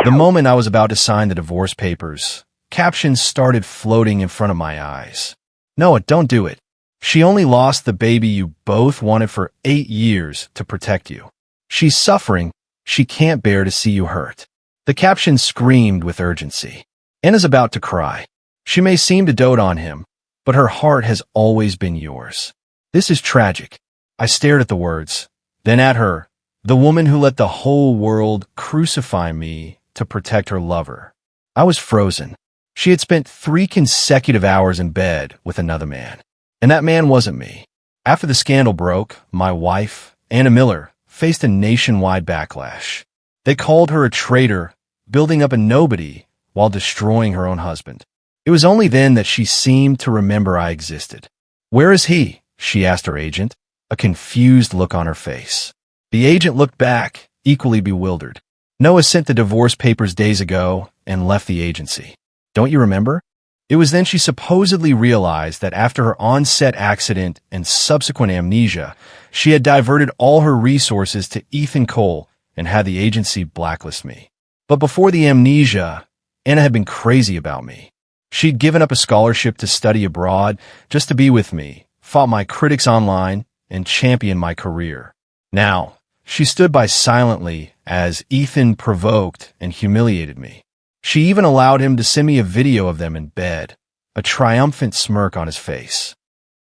The moment I was about to sign the divorce papers, captions started floating in front of my eyes. Noah, don't do it. She only lost the baby you both wanted for 8 years to protect you. She's suffering. She can't bear to see you hurt. The caption screamed with urgency. Anna's about to cry. She may seem to dote on him, but her heart has always been yours. This is tragic. I stared at the words, then at her, the woman who let the whole world crucify me to protect her lover. I was frozen. She had spent 3 consecutive hours in bed with another man. And that man wasn't me. After the scandal broke, my wife, Anna Miller, faced a nationwide backlash. They called her a traitor, building up a nobody while destroying her own husband. It was only then that she seemed to remember I existed. "Where is he?" she asked her agent, a confused look on her face. The agent looked back, equally bewildered. "Noah sent the divorce papers days ago and left the agency. Don't you remember?" It was then she supposedly realized that after her on-set accident and subsequent amnesia, she had diverted all her resources to Ethan Cole and had the agency blacklist me. But before the amnesia, Anna had been crazy about me. She'd given up a scholarship to study abroad just to be with me, fought my critics online, and championed my career. Now, she stood by silently as Ethan provoked and humiliated me. She even allowed him to send me a video of them in bed, a triumphant smirk on his face.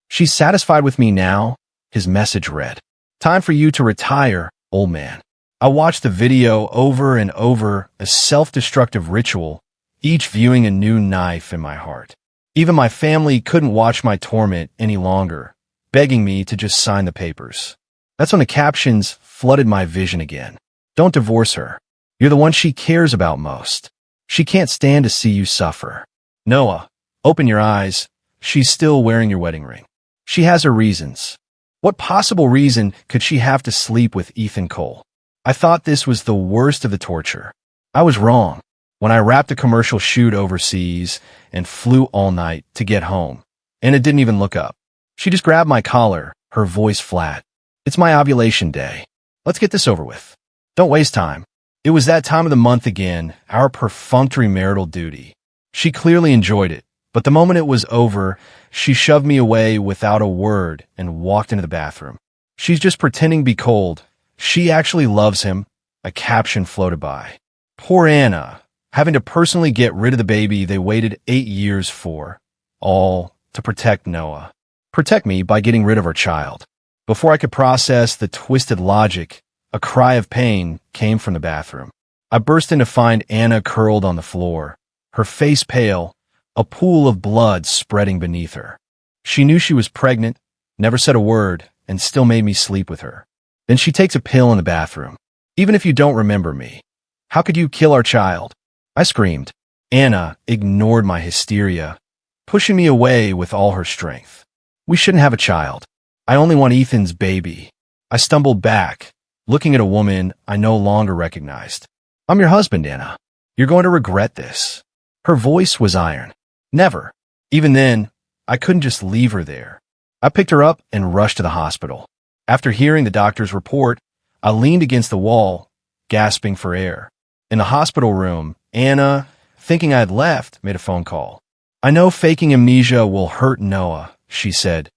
"She's satisfied with me now," his message read. "Time for you to retire, old man." I watched the video over and over, a self-destructive ritual, each viewing a new knife in my heart. Even my family couldn't watch my torment any longer, begging me to just sign the papers. That's when the captions flooded my vision again. "Don't divorce her. You're the one she cares about most. She can't stand to see you suffer. Noah, open your eyes. She's still wearing your wedding ring. She has her reasons. What possible reason could she have to sleep with Ethan Cole?" I thought this was the worst of the torture. I was wrong. When I wrapped a commercial shoot overseas and flew all night to get home, Anna didn't even look up. She just grabbed my collar, her voice flat. "It's my ovulation day. Let's get this over with. Don't waste time." It was that time of the month again, our perfunctory marital duty. She clearly enjoyed it, but the moment it was over, she shoved me away without a word and walked into the bathroom. "She's just pretending to be cold. She actually loves him," a caption floated by. Poor Anna, having to personally get rid of the baby they waited 8 years for, all to protect Noah. Protect me by getting rid of her child. Before I could process the twisted logic, a cry of pain came from the bathroom. I burst in to find Anna curled on the floor, her face pale, a pool of blood spreading beneath her. She knew she was pregnant, never said a word, and still made me sleep with her. Then she takes a pill in the bathroom. "Even if you don't remember me, how could you kill our child?" I screamed. Anna ignored my hysteria, pushing me away with all her strength. "We shouldn't have a child. I only want Ethan's baby." I stumbled back, looking at a woman I no longer recognized. "I'm your husband, Anna. You're going to regret this." Her voice was iron. "Never." Even then, I couldn't just leave her there. I picked her up and rushed to the hospital. After hearing the doctor's report, I leaned against the wall, gasping for air. In the hospital room, Anna, thinking I had left, made a phone call. "I know faking amnesia will hurt Noah," she said,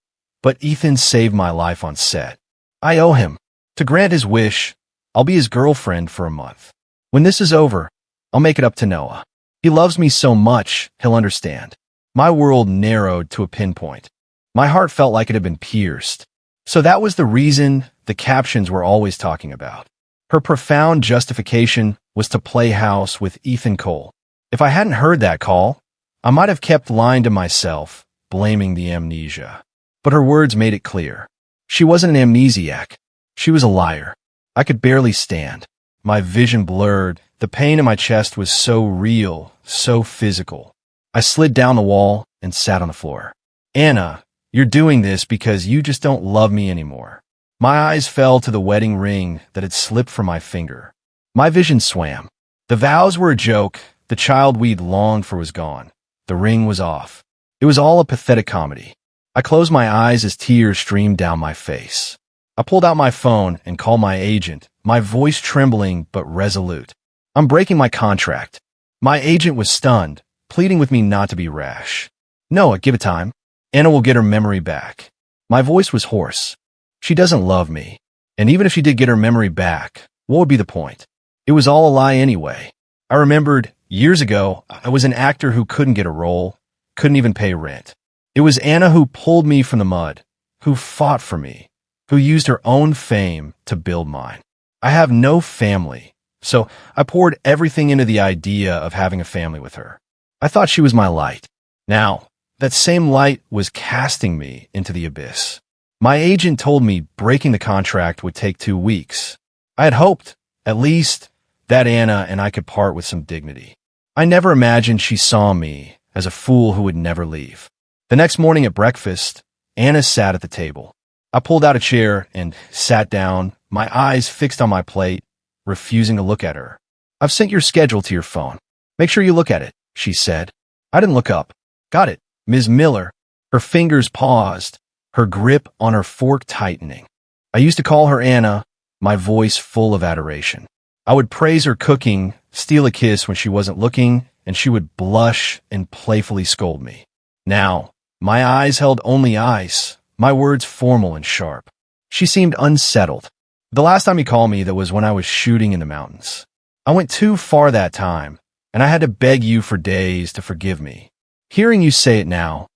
"but Ethan saved my life on set. I owe him. To grant his wish, I'll be his girlfriend for a month. When this is over, I'll make it up to Noah. He loves me so much, he'll understand." My world narrowed to a pinpoint. My heart felt like it had been pierced. So that was the reason the captions were always talking about. Her profound justification was to play house with Ethan Cole. If I hadn't heard that call, I might have kept lying to myself, blaming the amnesia. But her words made it clear. She wasn't an amnesiac. She was a liar. I could barely stand. My vision blurred. The pain in my chest was so real, so physical. I slid down the wall and sat on the floor. "Anna, you're doing this because you just don't love me anymore." My eyes fell to the wedding ring that had slipped from my finger. My vision swam. The vows were a joke. The child we'd longed for was gone. The ring was off. It was all a pathetic comedy. I closed my eyes as tears streamed down my face. I pulled out my phone and called my agent, my voice trembling but resolute. I'm breaking my contract. My agent was stunned, pleading with me not to be rash. Noah, give it time. Anna will get her memory back. My voice was hoarse. She doesn't love me. And even if she did get her memory back, what would be the point? It was all a lie anyway. I remembered, years ago, I was an actor who couldn't get a role, couldn't even pay rent. It was Anna who pulled me from the mud, who fought for me, who used her own fame to build mine. I have no family, so I poured everything into the idea of having a family with her. I thought she was my light. Now, that same light was casting me into the abyss. My agent told me breaking the contract would take 2 weeks. I had hoped, at least, that Anna and I could part with some dignity. I never imagined she saw me as a fool who would never leave. The next morning at breakfast, Anna sat at the table. I pulled out a chair and sat down, my eyes fixed on my plate, refusing to look at her. I've sent your schedule to your phone. Make sure you look at it, she said. I didn't look up. Got it, Ms. Miller. Her fingers paused, her grip on her fork tightening. I used to call her Anna, my voice full of adoration. I would praise her cooking, steal a kiss when she wasn't looking, and she would blush and playfully scold me. Now, my eyes held only ice, my words formal and sharp. She seemed unsettled. The last time you called me, that was when I was shooting in the mountains. I went too far that time, and I had to beg you for days to forgive me. Hearing you say it now,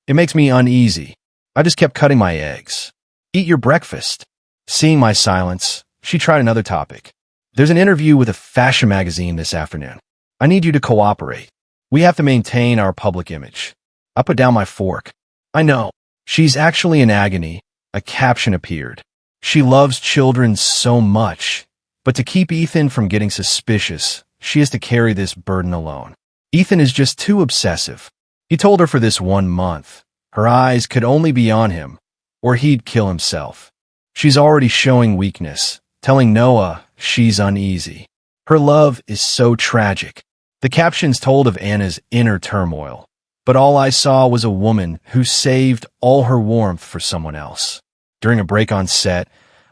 it makes me uneasy. I just kept cutting my eggs. Eat your breakfast. Seeing my silence, she tried another topic. There's an interview with a fashion magazine this afternoon. I need you to cooperate. We have to maintain our public image. I put down my fork. I know. She's actually in agony. A caption appeared. She loves children so much, but to keep Ethan from getting suspicious, she has to carry this burden alone. Ethan is just too obsessive. He told her for this 1 month, her eyes could only be on him, or he'd kill himself. She's already showing weakness, telling Noah she's uneasy. Her love is so tragic. The captions told of Anna's inner turmoil, but all I saw was a woman who saved all her warmth for someone else. During a break on set,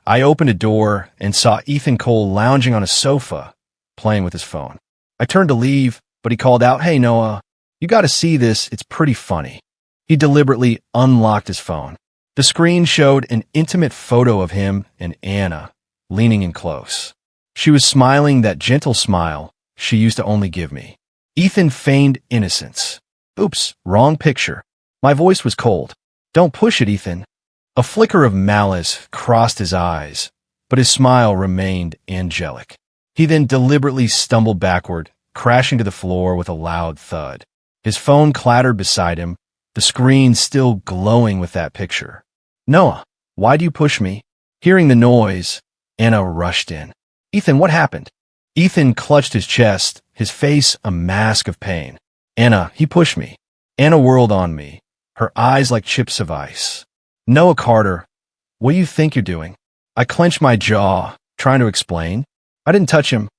I opened a door and saw Ethan Cole lounging on a sofa, playing with his phone. I turned to leave, but he called out, "Hey, Noah, you gotta see this, it's pretty funny." He deliberately unlocked his phone. The screen showed an intimate photo of him and Anna, leaning in close. She was smiling that gentle smile she used to only give me. Ethan feigned innocence. Oops, wrong picture. My voice was cold. Don't push it, Ethan. A flicker of malice crossed his eyes, but his smile remained angelic. He then deliberately stumbled backward, crashing to the floor with a loud thud. His phone clattered beside him, the screen still glowing with that picture. "Noah, why do you push me?" Hearing the noise, Anna rushed in. "Ethan, what happened?" Ethan clutched his chest, his face a mask of pain. "Anna, he pushed me." Anna whirled on me, her eyes like chips of ice. "Noah Carter, what do you think you're doing?" I clenched my jaw, trying to explain. I didn't touch him,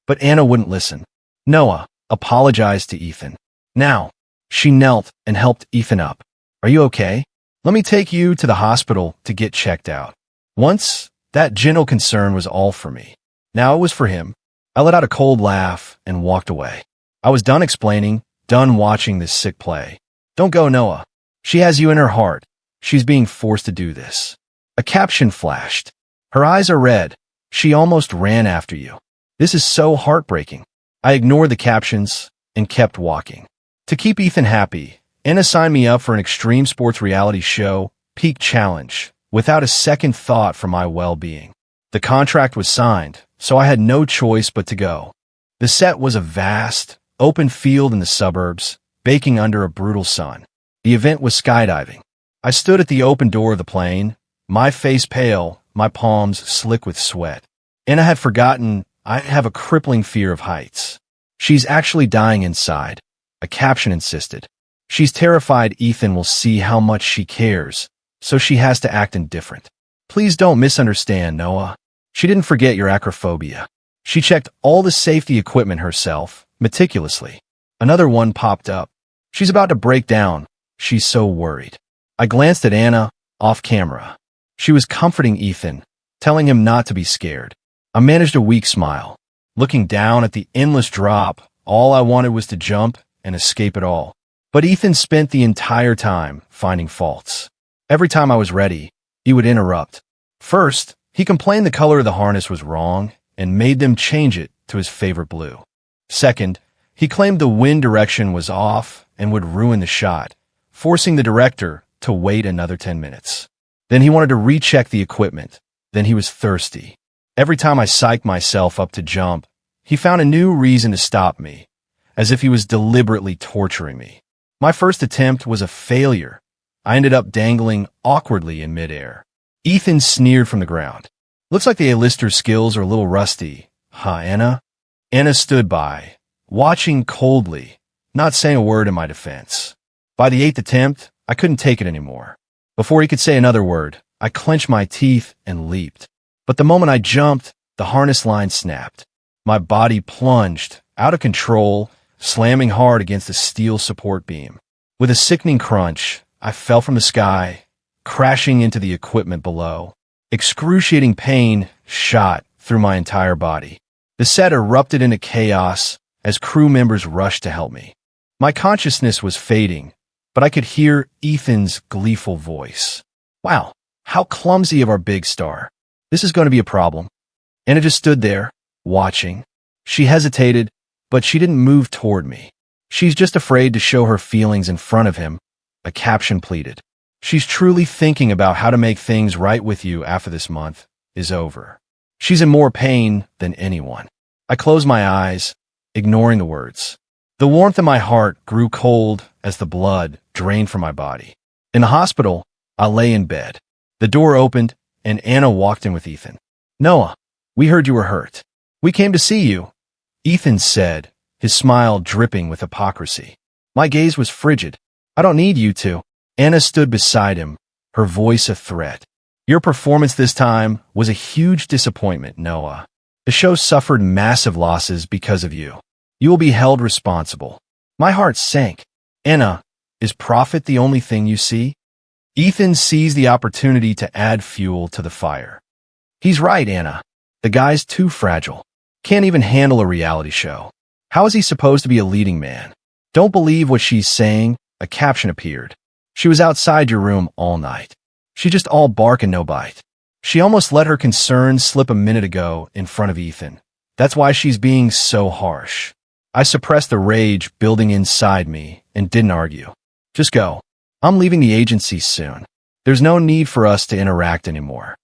but Anna wouldn't listen. "Noah, apologize to Ethan. Now." She knelt and helped Ethan up. "Are you okay? Let me take you to the hospital to get checked out." Once, that gentle concern was all for me. Now it was for him. I let out a cold laugh and walked away. I was done explaining, done watching this sick play. "Don't go, Noah. She has you in her heart. She's being forced to do this." A caption flashed. "Her eyes are red. She almost ran after you." This is so heartbreaking. I ignored the captions and kept walking. To keep Ethan happy, Anna signed me up for an extreme sports reality show, Peak Challenge, without a second thought for my well-being. The contract was signed, so I had no choice but to go. The set was a vast, open field in the suburbs, baking under a brutal sun. The event was skydiving. I stood at the open door of the plane, my face pale, my palms slick with sweat. Anna had forgotten I have a crippling fear of heights. "She's actually dying inside," a caption insisted. "She's terrified Ethan will see how much she cares, so she has to act indifferent." Please don't misunderstand, Noah. She didn't forget your acrophobia. She checked all the safety equipment herself, meticulously. Another one popped up. "She's about to break down. She's so worried." I glanced at Anna, off camera. She was comforting Ethan, telling him not to be scared. I managed a weak smile. Looking down at the endless drop, all I wanted was to jump and escape it all. But Ethan spent the entire time finding faults. Every time I was ready, he would interrupt. First, he complained the color of the harness was wrong and made them change it to his favorite blue. Second, he claimed the wind direction was off and would ruin the shot, forcing the director to wait another 10 minutes. Then he wanted to recheck the equipment. Then he was thirsty. Every time I psyched myself up to jump, he found a new reason to stop me, as if he was deliberately torturing me. My first attempt was a failure. I ended up dangling awkwardly in midair. Ethan sneered from the ground. Looks like the A-lister skills are a little rusty. Huh, Anna? Anna stood by, watching coldly, not saying a word in my defense. By the 8th attempt, I couldn't take it anymore. Before he could say another word, I clenched my teeth and leaped. But the moment I jumped, the harness line snapped. My body plunged, out of control, slamming hard against a steel support beam. With a sickening crunch, I fell from the sky, crashing into the equipment below. Excruciating pain shot through my entire body. The set erupted into chaos as crew members rushed to help me. My consciousness was fading, but I could hear Ethan's gleeful voice. Wow, how clumsy of our big star. This is going to be a problem. Anna just stood there, watching. She hesitated, but she didn't move toward me. She's just afraid to show her feelings in front of him, a caption pleaded. She's truly thinking about how to make things right with you after this month is over. She's in more pain than anyone. I closed my eyes, ignoring the words. The warmth in my heart grew cold as the blood drained from my body. In the hospital, I lay in bed. The door opened, and Anna walked in with Ethan. Noah, we heard you were hurt. We came to see you, Ethan said, his smile dripping with hypocrisy. My gaze was frigid. I don't need you to. Anna stood beside him, her voice a threat. Your performance this time was a huge disappointment, Noah. The show suffered massive losses because of you. You will be held responsible. My heart sank. Anna, is profit the only thing you see? Ethan seized the opportunity to add fuel to the fire. He's right, Anna. The guy's too fragile. Can't even handle a reality show. How is he supposed to be a leading man? Don't believe what she's saying, a caption appeared. She was outside your room all night. She just all bark and no bite. She almost let her concerns slip a minute ago in front of Ethan. That's why she's being so harsh. I suppressed the rage building inside me and didn't argue. Just go. I'm leaving the agency soon. There's no need for us to interact anymore.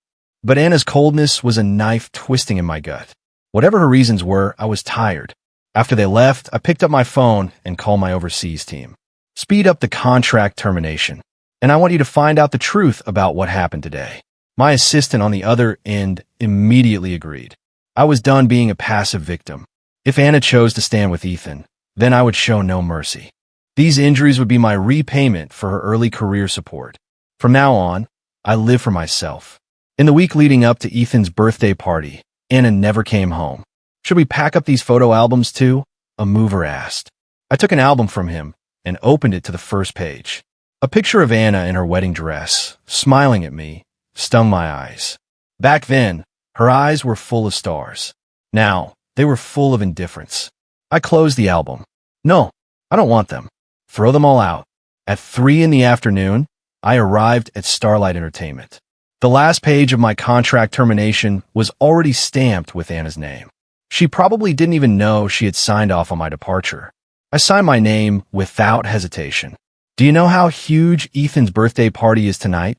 But Anna's coldness was a knife twisting in my gut. Whatever her reasons were, I was tired. After they left, I picked up my phone and called my overseas team. Speed up the contract termination. And I want you to find out the truth about what happened today. My assistant on the other end immediately agreed. I was done being a passive victim. If Anna chose to stand with Ethan, then I would show no mercy. These injuries would be my repayment for her early career support. From now on, I live for myself. In the week leading up to Ethan's birthday party, Anna never came home. Should we pack up these photo albums too? A mover asked. I took an album from him and opened it to the first page. A picture of Anna in her wedding dress, smiling at me, stung my eyes. Back then, her eyes were full of stars. Now, they were full of indifference. I closed the album. No, I don't want them. Throw them all out. At 3 in the afternoon, I arrived at Starlight Entertainment. The last page of my contract termination was already stamped with Anna's name. She probably didn't even know she had signed off on my departure. I signed my name without hesitation. Do you know how huge Ethan's birthday party is tonight?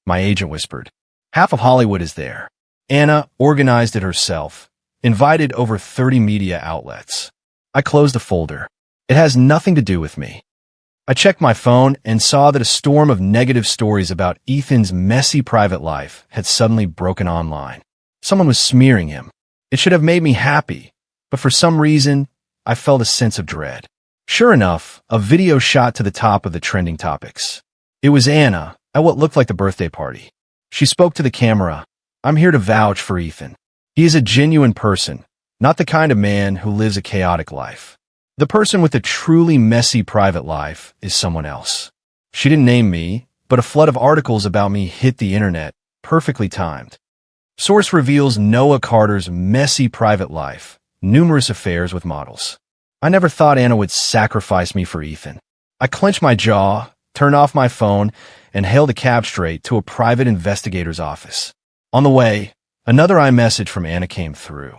My agent whispered. Half of Hollywood is there. Anna organized it herself, invited over 30 media outlets. I closed the folder. It has nothing to do with me. I checked my phone and saw that a storm of negative stories about Ethan's messy private life had suddenly broken online. Someone was smearing him. It should have made me happy, but for some reason, I felt a sense of dread. Sure enough, a video shot to the top of the trending topics. It was Anna at what looked like the birthday party. She spoke to the camera. I'm here to vouch for Ethan. He is a genuine person, not the kind of man who lives a chaotic life. The person with a truly messy private life is someone else. She didn't name me, but a flood of articles about me hit the internet, perfectly timed. Source reveals Noah Carter's messy private life, numerous affairs with models. I never thought Anna would sacrifice me for Ethan. I clenched my jaw, turned off my phone, and hailed a cab straight to a private investigator's office. On the way, another iMessage from Anna came through.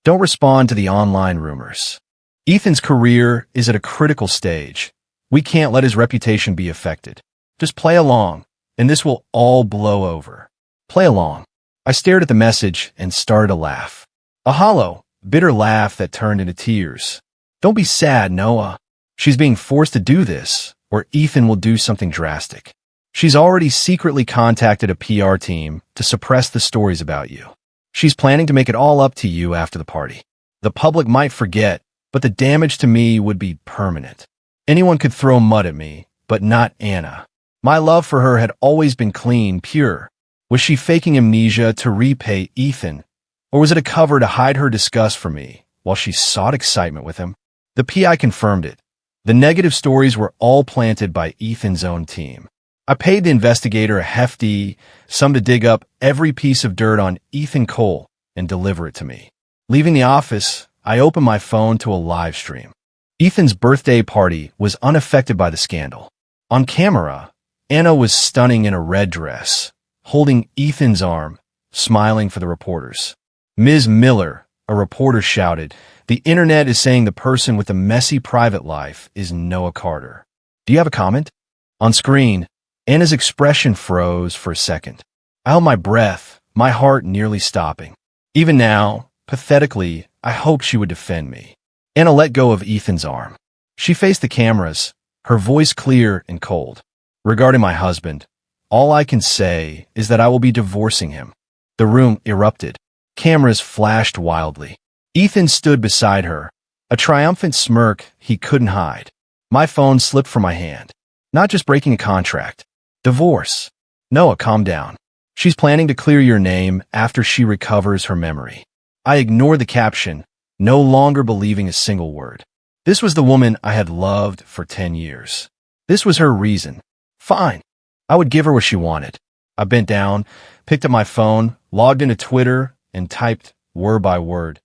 Don't respond to the online rumors. Ethan's career is at a critical stage. We can't let his reputation be affected. Just play along, and this will all blow over. Play along. I stared at the message and started to laugh. A hollow, bitter laugh that turned into tears. Don't be sad, Noah. She's being forced to do this, or Ethan will do something drastic. She's already secretly contacted a PR team to suppress the stories about you. She's planning to make it all up to you after the party. The public might forget, but the damage to me would be permanent. Anyone could throw mud at me, but not Anna. My love for her had always been clean, pure. Was she faking amnesia to repay Ethan? Or was it a cover to hide her disgust for me while she sought excitement with him? The PI confirmed it. The negative stories were all planted by Ethan's own team. I paid the investigator a hefty sum to dig up every piece of dirt on Ethan Cole and deliver it to me. Leaving the office, I opened my phone to a live stream. Ethan's birthday party was unaffected by the scandal. On camera, Anna was stunning in a red dress, holding Ethan's arm, smiling for the reporters. Ms. Miller, a reporter shouted, "The internet is saying the person with a messy private life is Noah Carter. Do you have a comment?" On screen, Anna's expression froze for a second. I held my breath, my heart nearly stopping. Even now, pathetically, I hoped she would defend me. Anna let go of Ethan's arm. She faced the cameras, her voice clear and cold. Regarding my husband, all I can say is that I will be divorcing him. The room erupted. Cameras flashed wildly. Ethan stood beside her, a triumphant smirk he couldn't hide. My phone slipped from my hand. Not just breaking a contract. Divorce. Noah, calm down. She's planning to clear your name after she recovers her memory. I ignored the caption, no longer believing a single word. This was the woman I had loved for 10 years. This was her reason. Fine. I would give her what she wanted. I bent down, picked up my phone, logged into Twitter, and typed, word by word,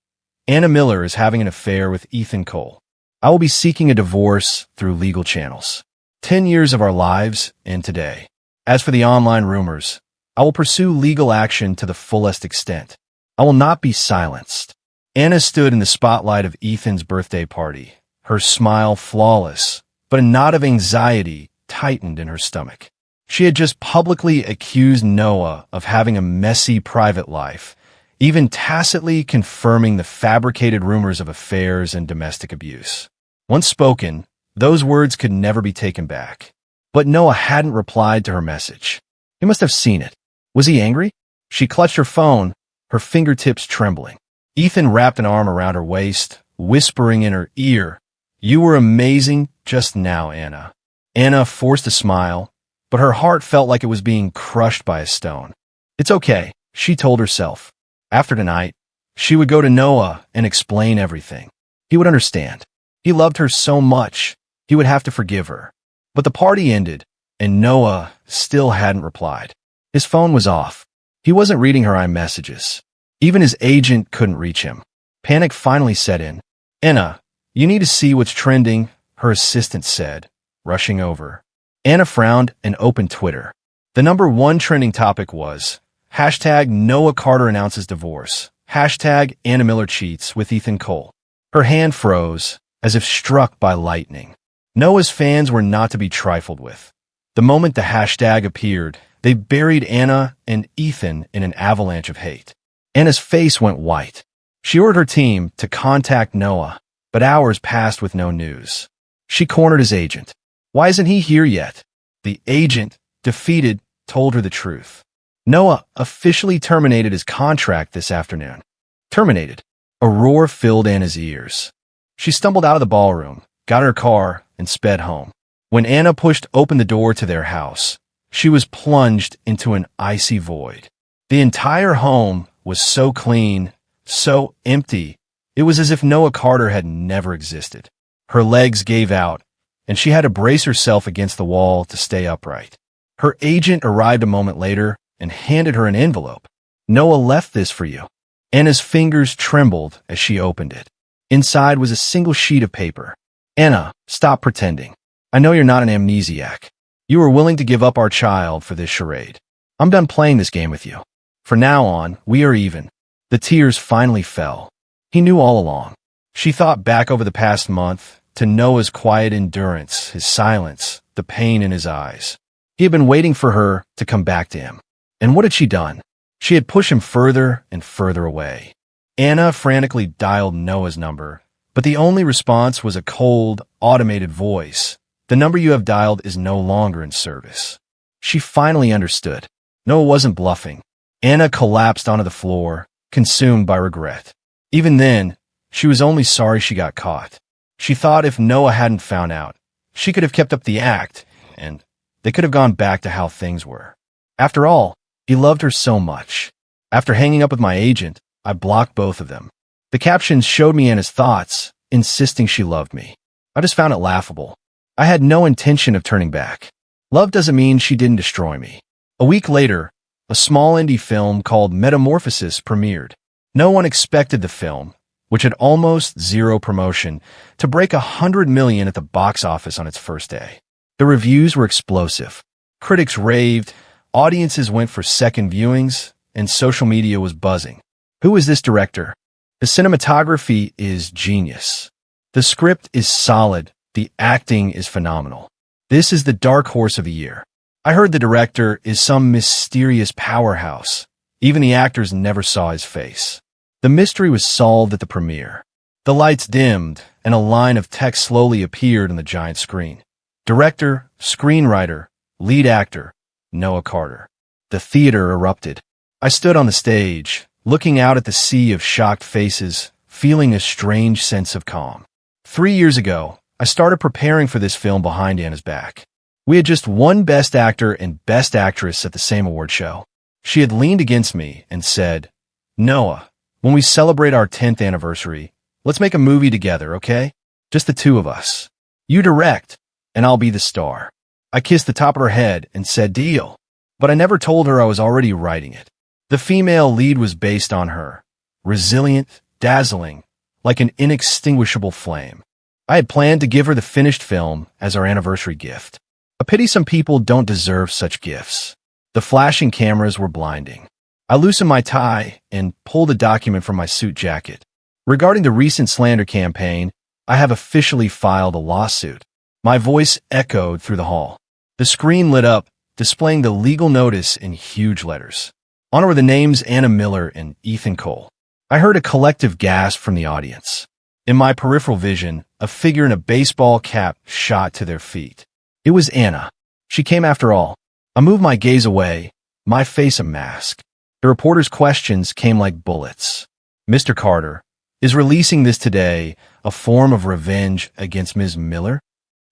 Anna Miller is having an affair with Ethan Cole. I will be seeking a divorce through legal channels. 10 years of our lives end today. As for the online rumors, I will pursue legal action to the fullest extent. I will not be silenced. Anna stood in the spotlight of Ethan's birthday party, her smile flawless, but a knot of anxiety tightened in her stomach. She had just publicly accused Noah of having a messy private life, even tacitly confirming the fabricated rumors of affairs and domestic abuse. Once spoken, those words could never be taken back. But Noah hadn't replied to her message. He must have seen it. Was he angry? She clutched her phone, her fingertips trembling. Ethan wrapped an arm around her waist, whispering in her ear, "You were amazing just now, Anna." Anna forced a smile, but her heart felt like it was being crushed by a stone. It's okay, she told herself. After tonight, she would go to Noah and explain everything. He would understand. He loved her so much, he would have to forgive her. But the party ended, and Noah still hadn't replied. His phone was off. He wasn't reading her iMessages. Even his agent couldn't reach him. Panic finally set in. "Anna, you need to see what's trending," her assistant said, rushing over. Anna frowned and opened Twitter. The #1 trending topic was hashtag Noah Carter announces divorce, hashtag Anna Miller cheats with Ethan Cole. Her hand froze, as if struck by lightning. Noah's fans were not to be trifled with. The moment the hashtag appeared, they buried Anna and Ethan in an avalanche of hate. Anna's face went white. She ordered her team to contact Noah, but hours passed with no news. She cornered his agent. Why isn't he here yet? The agent, defeated, told her the truth. Noah officially terminated his contract this afternoon. Terminated. A roar filled Anna's ears. She stumbled out of the ballroom, got in her car, and sped home. When Anna pushed open the door to their house, she was plunged into an icy void. The entire home was so clean, so empty, it was as if Noah Carter had never existed. Her legs gave out, and she had to brace herself against the wall to stay upright. Her agent arrived a moment later and handed her an envelope. "Noah left this for you." Anna's fingers trembled as she opened it. Inside was a single sheet of paper. Anna, stop pretending. I know you're not an amnesiac. You were willing to give up our child for this charade. I'm done playing this game with you. From now on, we are even. The tears finally fell. He knew all along. She thought back over the past month to Noah's quiet endurance, his silence, the pain in his eyes. He had been waiting for her to come back to him. And what had she done? She had pushed him further and further away. Anna frantically dialed Noah's number, but the only response was a cold, automated voice. The number you have dialed is no longer in service. She finally understood. Noah wasn't bluffing. Anna collapsed onto the floor, consumed by regret. Even then, she was only sorry she got caught. She thought if Noah hadn't found out, she could have kept up the act, and they could have gone back to how things were. After all, he loved her so much. After hanging up with my agent, I blocked both of them. The captions showed me Anna's thoughts, insisting she loved me. I just found it laughable. I had no intention of turning back. Love doesn't mean she didn't destroy me. A week later, a small indie film called Metamorphosis premiered. No one expected the film, which had almost zero promotion, to break 100 million at the box office on its first day. The reviews were explosive. Critics raved, audiences went for second viewings, and social media was buzzing. Who is this director? The cinematography is genius. The script is solid. The acting is phenomenal. This is the dark horse of the year. I heard the director is some mysterious powerhouse. Even the actors never saw his face. The mystery was solved at the premiere. The lights dimmed, and a line of text slowly appeared on the giant screen. Director, screenwriter, lead actor, Noah Carter. The theater erupted. I stood on the stage, looking out at the sea of shocked faces, feeling a strange sense of calm. 3 years ago, I started preparing for this film behind Anna's back. We had just won Best Actor and Best Actress at the same award show. She had leaned against me and said, "Noah, when we celebrate our 10th anniversary, let's make a movie together, okay? Just the two of us. You direct, and I'll be the star." I kissed the top of her head and said, "Deal." But I never told her I was already writing it. The female lead was based on her. Resilient, dazzling, like an inextinguishable flame. I had planned to give her the finished film as our anniversary gift. A pity some people don't deserve such gifts. The flashing cameras were blinding. I loosened my tie and pulled a document from my suit jacket. Regarding the recent slander campaign, I have officially filed a lawsuit. My voice echoed through the hall. The screen lit up, displaying the legal notice in huge letters. On it were the names Anna Miller and Ethan Cole. I heard a collective gasp from the audience. In my peripheral vision, a figure in a baseball cap shot to their feet. It was Anna. She came after all. I moved my gaze away, my face a mask. The reporter's questions came like bullets. "Mr. Carter, is releasing this today a form of revenge against Ms. Miller?"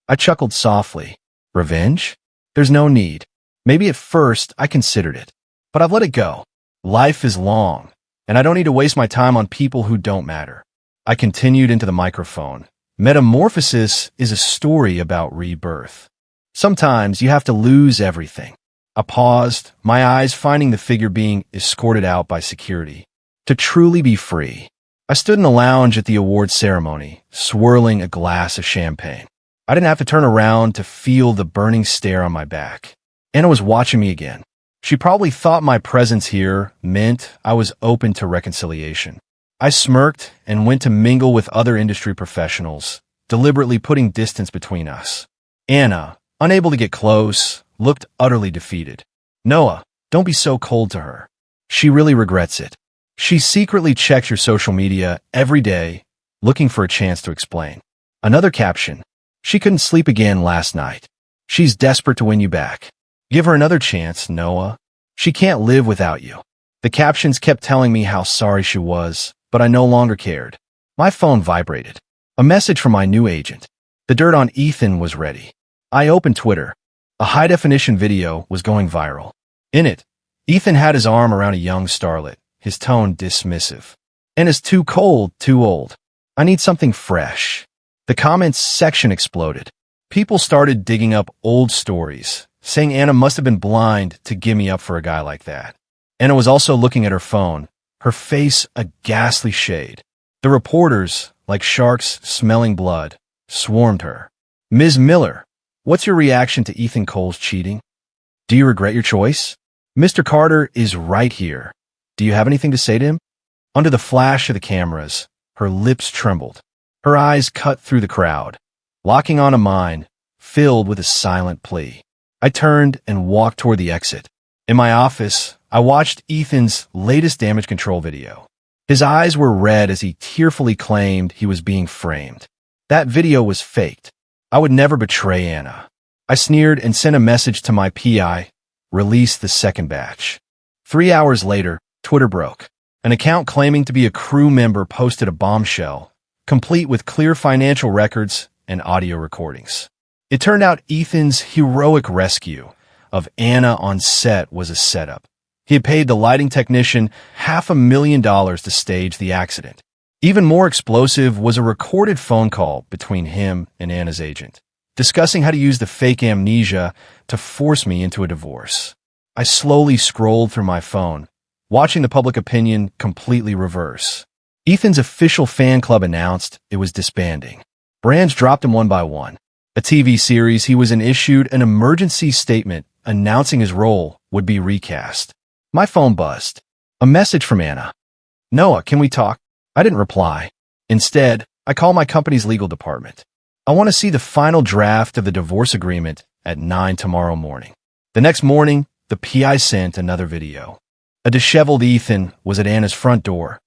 I chuckled softly. Revenge? There's no need. Maybe at first I considered it, but I've let it go. Life is long, and I don't need to waste my time on people who don't matter. I continued into the microphone. Metamorphosis is a story about rebirth. Sometimes you have to lose everything. I paused, my eyes finding the figure being escorted out by security. To truly be free. I stood in the lounge at the award ceremony, swirling a glass of champagne. I didn't have to turn around to feel the burning stare on my back. Anna was watching me again. She probably thought my presence here meant I was open to reconciliation. I smirked and went to mingle with other industry professionals, deliberately putting distance between us. Anna, unable to get close, looked utterly defeated. "Noah, don't be so cold to her. She really regrets it. She secretly checks your social media every day, looking for a chance to explain." Another caption. "She couldn't sleep again last night. She's desperate to win you back. Give her another chance, Noah. She can't live without you." The captions kept telling me how sorry she was, but I no longer cared. My phone vibrated. A message from my new agent. The dirt on Ethan was ready. I opened Twitter. A high-definition video was going viral. In it, Ethan had his arm around a young starlet, his tone dismissive. "Anna's too cold, too old. I need something fresh." The comments section exploded. People started digging up old stories, saying Anna must have been blind to give me up for a guy like that. Anna was also looking at her phone, her face a ghastly shade. The reporters, like sharks smelling blood, swarmed her. Ms. Miller, what's your reaction to Ethan Cole's cheating? Do you regret your choice? Mr. Carter is right here. Do you have anything to say to him? Under the flash of the cameras, her lips trembled. Her eyes cut through the crowd, locking on a mine filled with a silent plea. I turned and walked toward the exit. In my office, I watched Ethan's latest damage control video. His eyes were red as he tearfully claimed he was being framed. That video was faked. I would never betray Anna. I sneered and sent a message to my PI, release the second batch. 3 hours later, Twitter broke. An account claiming to be a crew member posted a bombshell, complete with clear financial records and audio recordings. It turned out Ethan's heroic rescue of Anna on set was a setup. He had paid the lighting technician $500,000 to stage the accident. Even more explosive was a recorded phone call between him and Anna's agent, discussing how to use the fake amnesia to force me into a divorce. I slowly scrolled through my phone, watching the public opinion completely reverse. Ethan's official fan club announced it was disbanding. Brands dropped him one by one. A TV series he was in issued an emergency statement announcing his role would be recast. My phone buzzed. A message from Anna. Noah, can we talk? I didn't reply. Instead, I called my company's legal department. I want to see the final draft of the divorce agreement at 9 tomorrow morning. The next morning, the PI sent another video. A disheveled Ethan was at Anna's front door,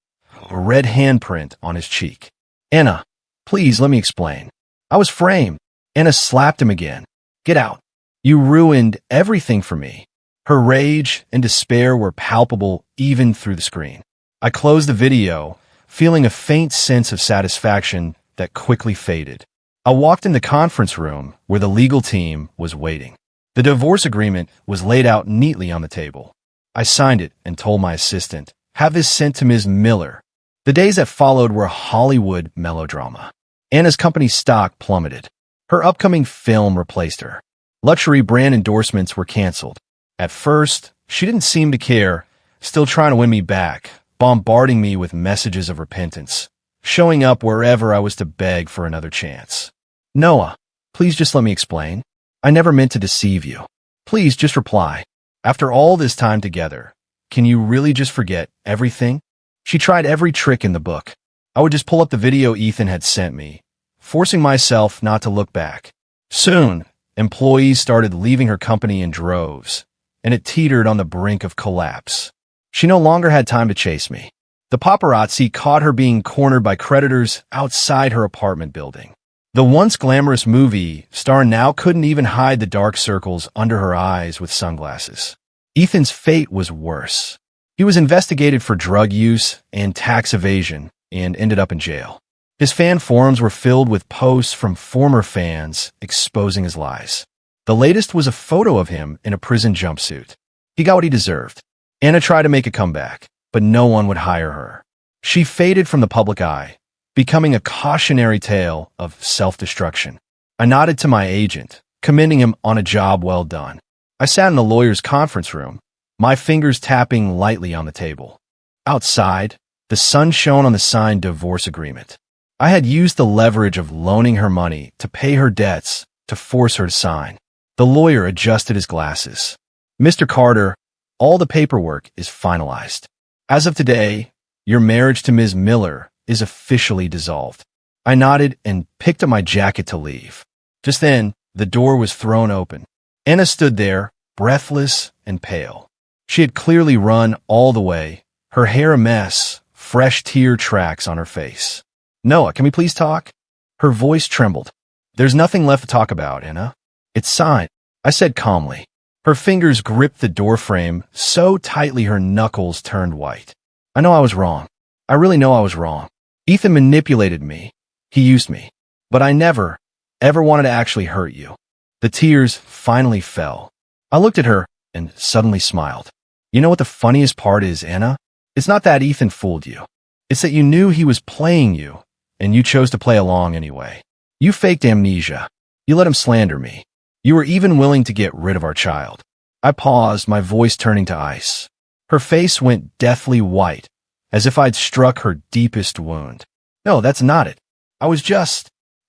a red handprint on his cheek. Anna, please let me explain. I was framed. Anna slapped him again. Get out. You ruined everything for me. Her rage and despair were palpable even through the screen. I closed the video, feeling a faint sense of satisfaction that quickly faded. I walked in the conference room where the legal team was waiting. The divorce agreement was laid out neatly on the table. I signed it and told my assistant, have this sent to Ms. Miller. The days that followed were Hollywood melodrama. Anna's company's stock plummeted. Her upcoming film replaced her. Luxury brand endorsements were canceled. At first, she didn't seem to care, still trying to win me back, bombarding me with messages of repentance, showing up wherever I was to beg for another chance. Noah, please just let me explain. I never meant to deceive you. Please just reply. After all this time together, can you really just forget everything? She tried every trick in the book. I would just pull up the video Ethan had sent me, forcing myself not to look back. Soon, employees started leaving her company in droves, and it teetered on the brink of collapse. She no longer had time to chase me. The paparazzi caught her being cornered by creditors outside her apartment building. The once glamorous movie star now couldn't even hide the dark circles under her eyes with sunglasses. Ethan's fate was worse. He was investigated for drug use and tax evasion and ended up in jail. His fan forums were filled with posts from former fans exposing his lies. The latest was a photo of him in a prison jumpsuit. He got what he deserved. Anna tried to make a comeback, but no one would hire her. She faded from the public eye, becoming a cautionary tale of self-destruction. I nodded to my agent, commending him on a job well done. I sat in the lawyer's conference room, my fingers tapping lightly on the table. Outside, the sun shone on the signed divorce agreement. I had used the leverage of loaning her money to pay her debts to force her to sign. The lawyer adjusted his glasses. Mr. Carter, all the paperwork is finalized. As of today, your marriage to Ms. Miller is officially dissolved. I nodded and picked up my jacket to leave. Just then, the door was thrown open. Anna stood there, breathless and pale. She had clearly run all the way, her hair a mess, fresh tear tracks on her face. Noah, can we please talk? Her voice trembled. There's nothing left to talk about, Anna. It's signed, I said calmly. Her fingers gripped the doorframe so tightly her knuckles turned white. I know I was wrong. I really know I was wrong. Ethan manipulated me. He used me. But I never, ever wanted to actually hurt you. The tears finally fell. I looked at her and suddenly smiled. You know what the funniest part is, Anna? It's not that Ethan fooled you. It's that you knew he was playing you, and you chose to play along anyway. You faked amnesia. You let him slander me. You were even willing to get rid of our child. I paused, my voice turning to ice. Her face went deathly white, as if I'd struck her deepest wound. No, that's not it.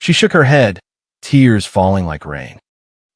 She shook her head, tears falling like rain.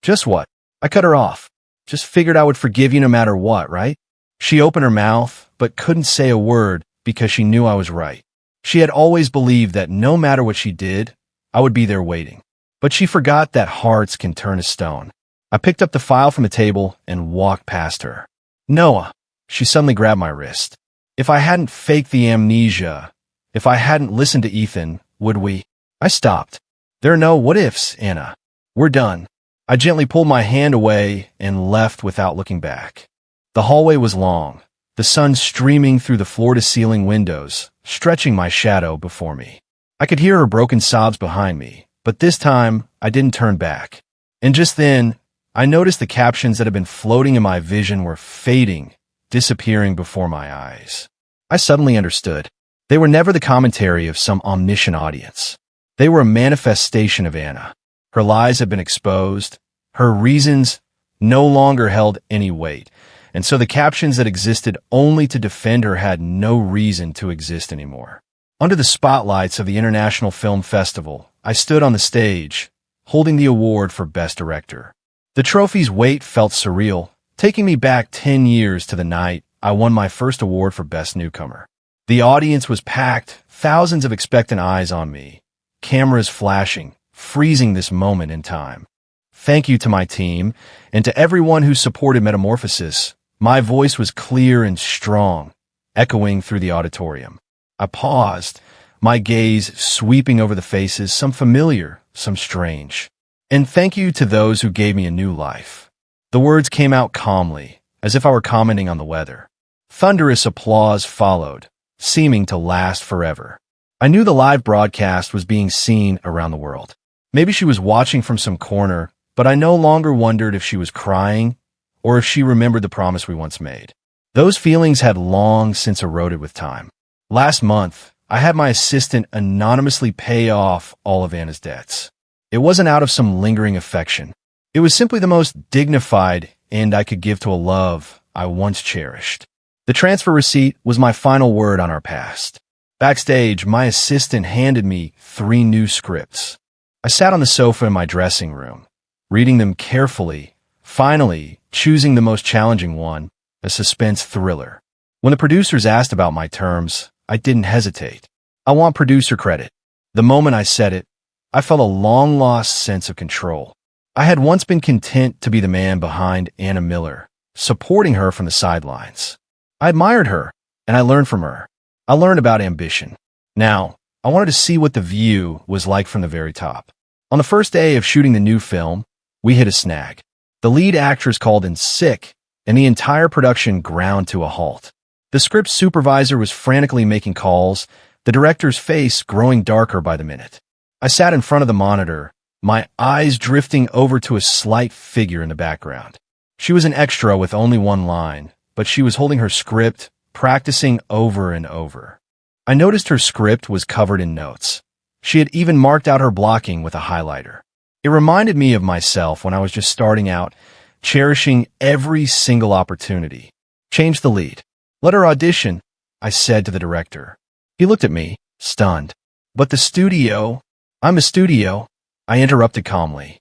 Just what? I cut her off. Just figured I would forgive you no matter what, right? She opened her mouth, but couldn't say a word because she knew I was right. She had always believed that no matter what she did, I would be there waiting. But she forgot that hearts can turn to stone. I picked up the file from the table and walked past her. Noah, she suddenly grabbed my wrist. If I hadn't faked the amnesia, if I hadn't listened to Ethan, would we? I stopped. There are no what-ifs, Anna. We're done. I gently pulled my hand away and left without looking back. The hallway was long, the sun streaming through the floor-to-ceiling windows, stretching my shadow before me. I could hear her broken sobs behind me, but this time I didn't turn back. And just then, I noticed the captions that had been floating in my vision were fading, disappearing before my eyes. I suddenly understood. They were never the commentary of some omniscient audience. They were a manifestation of Anna. Her lies had been exposed. Her reasons no longer held any weight. And so the captions that existed only to defend her had no reason to exist anymore. Under the spotlights of the International Film Festival, I stood on the stage, holding the award for Best Director. The trophy's weight felt surreal, taking me back 10 years to the night I won my first award for Best Newcomer. The audience was packed, thousands of expectant eyes on me, cameras flashing, freezing this moment in time. Thank you to my team, and to everyone who supported Metamorphosis. My voice was clear and strong, echoing through the auditorium. I paused, my gaze sweeping over the faces, some familiar, some strange. And thank you to those who gave me a new life. The words came out calmly, as if I were commenting on the weather. Thunderous applause followed, seeming to last forever. I knew the live broadcast was being seen around the world. Maybe she was watching from some corner, but I no longer wondered if she was crying or if she remembered the promise we once made. Those feelings had long since eroded with time. Last month, I had my assistant anonymously pay off all of Anna's debts. It wasn't out of some lingering affection. It was simply the most dignified end I could give to a love I once cherished. The transfer receipt was my final word on our past. Backstage, my assistant handed me 3 new scripts. I sat on the sofa in my dressing room, reading them carefully, finally choosing the most challenging one, a suspense thriller. When the producers asked about my terms, I didn't hesitate. I want producer credit. The moment I said it, I felt a long-lost sense of control. I had once been content to be the man behind Anna Miller, supporting her from the sidelines. I admired her, and I learned from her. I learned about ambition. Now, I wanted to see what the view was like from the very top. On the first day of shooting the new film, we hit a snag. The lead actress called in sick, and the entire production ground to a halt. The script supervisor was frantically making calls, the director's face growing darker by the minute. I sat in front of the monitor, my eyes drifting over to a slight figure in the background. She was an extra with only one line, but she was holding her script, practicing over and over. I noticed her script was covered in notes. She had even marked out her blocking with a highlighter. It reminded me of myself when I was just starting out, cherishing every single opportunity. Change the lead. Let her audition, I said to the director. He looked at me, stunned. But the studio... I'm a studio, I interrupted calmly.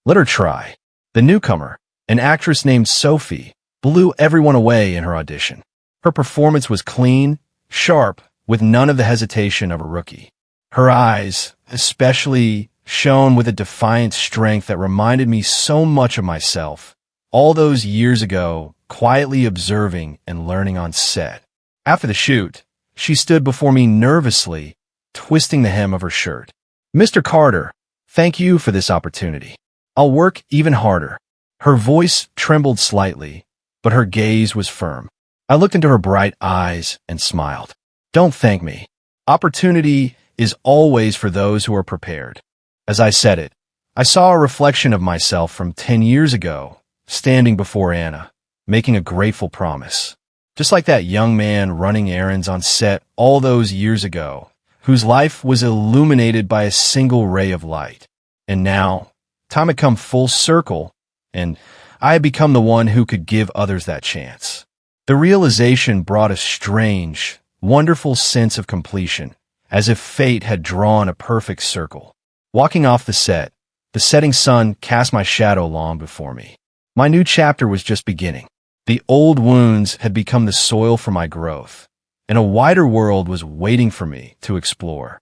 Let her try. The newcomer, an actress named Sophie, blew everyone away in her audition. Her performance was clean, sharp, with none of the hesitation of a rookie. Her eyes, especially, shone with a defiant strength that reminded me so much of myself, all those years ago, quietly observing and learning on set. After the shoot, she stood before me nervously, twisting the hem of her shirt. Mr. Carter, thank you for this opportunity. I'll work even harder. Her voice trembled slightly, but her gaze was firm. I looked into her bright eyes and smiled. Don't thank me. Opportunity is always for those who are prepared. As I said it, I saw a reflection of myself from 10 years ago, standing before Anna, making a grateful promise. Just like that young man running errands on set all those years ago, whose life was illuminated by a single ray of light. And now, time had come full circle, and I had become the one who could give others that chance. The realization brought a strange, wonderful sense of completion, as if fate had drawn a perfect circle. Walking off the set, the setting sun cast my shadow long before me. My new chapter was just beginning. The old wounds had become the soil for my growth, and a wider world was waiting for me to explore.